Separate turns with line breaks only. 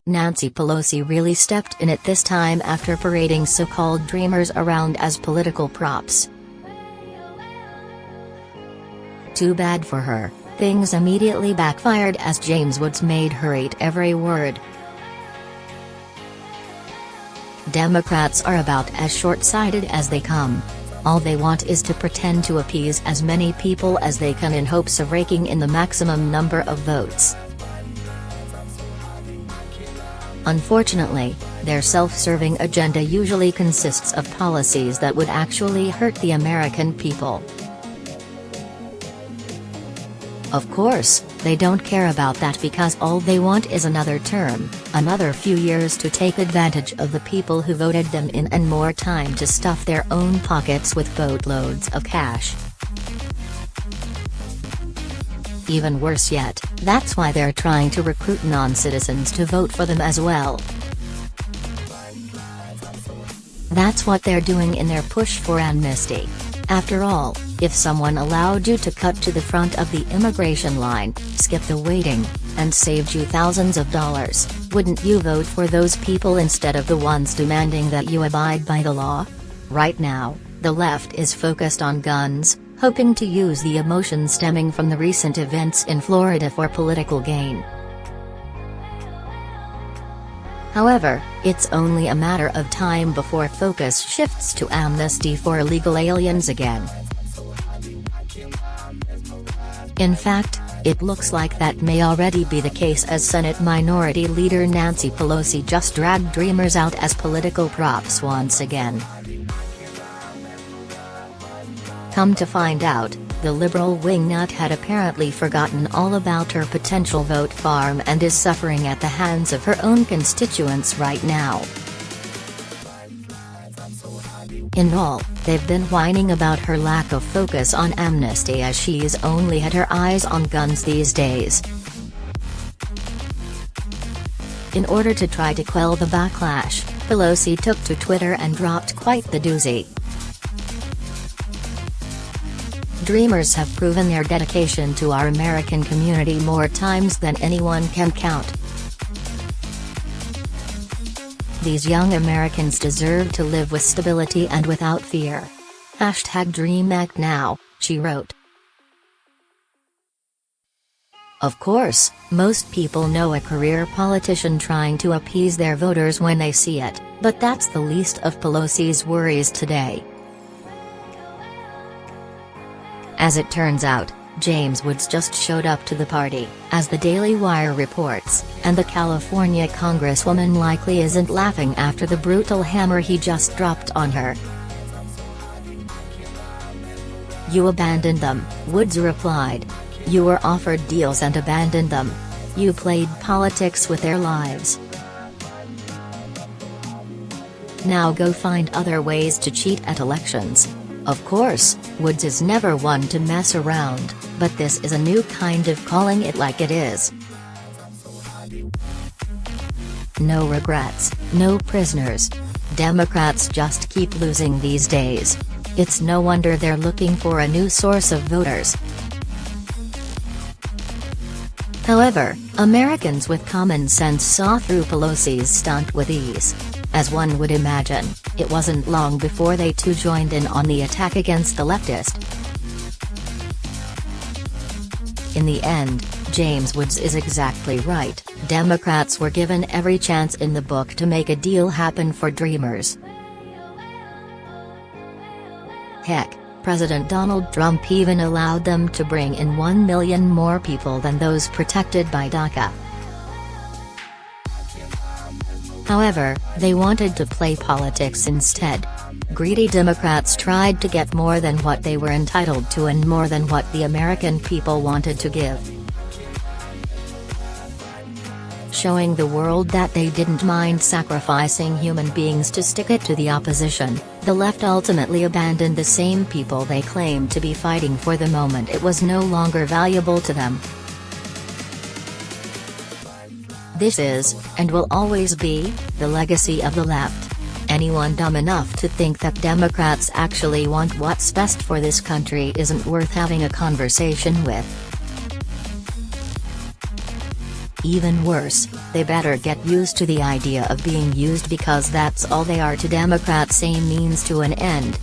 Nancy Pelosi really stepped in it this time after parading so-called Dreamers around as political props. Too bad for her, things immediately backfired as James Woods made her eat every word. Democrats are about as short-sighted as they come. All they want is to pretend to appease as many people as they can in hopes of raking in the maximum number of votes. Unfortunately, their self-serving agenda usually consists of policies that would actually hurt the American people. Of course, they don't care about that because all they want is another term, another few years to take advantage of the people who voted them in and more time to stuff their own pockets with boatloads of cash. Even worse yet, that's why they're trying to recruit non-citizens to vote for them as well. That's what they're doing in their push for amnesty. After all, if someone allowed you to cut to the front of the immigration line, skip the waiting, and saved you thousands of dollars, wouldn't you vote for those people instead of the ones demanding that you abide by the law? Right now, the left is focused on guns, hoping to use the emotion stemming from the recent events in Florida for political gain. However, it's only a matter of time before focus shifts to amnesty for illegal aliens again. In fact, it looks like that may already be the case as Senate Minority Leader Nancy Pelosi just dragged Dreamers out as political props once again. Come to find out, the liberal wingnut had apparently forgotten all about her potential vote farm and is suffering at the hands of her own constituents right now. In all, they've been whining about her lack of focus on amnesty as she's only had her eyes on guns these days. In order to try to quell the backlash, Pelosi took to Twitter and dropped quite the doozy. Dreamers have proven their dedication to our American community more times than anyone can count. These young Americans deserve to live with stability and without fear. #DreamActNow, she wrote. Of course, most people know a career politician trying to appease their voters when they see it, but that's the least of Pelosi's worries today. As it turns out, James Woods just showed up to the party, as the Daily Wire reports, and the California congresswoman likely isn't laughing after the brutal hammer he just dropped on her. "You abandoned them," Woods replied. "You were offered deals and abandoned them. You played politics with their lives. Now go find other ways to cheat at elections." Of course, Woods is never one to mess around, but this is a new kind of calling it like it is. No regrets, no prisoners. Democrats just keep losing these days. It's no wonder they're looking for a new source of voters. However, Americans with common sense saw through Pelosi's stunt with ease. As one would imagine, it wasn't long before they too joined in on the attack against the leftist. In the end, James Woods is exactly right. Democrats were given every chance in the book to make a deal happen for Dreamers. Heck, President Donald Trump even allowed them to bring in 1 million more people than those protected by DACA. However, they wanted to play politics instead. Greedy Democrats tried to get more than what they were entitled to and more than what the American people wanted to give. Showing the world that they didn't mind sacrificing human beings to stick it to the opposition, the left ultimately abandoned the same people they claimed to be fighting for the moment it was no longer valuable to them. This is, and will always be, the legacy of the left. Anyone dumb enough to think that Democrats actually want what's best for this country isn't worth having a conversation with. Even worse, they better get used to the idea of being used, because that's all they are to Democrats. A means to an end.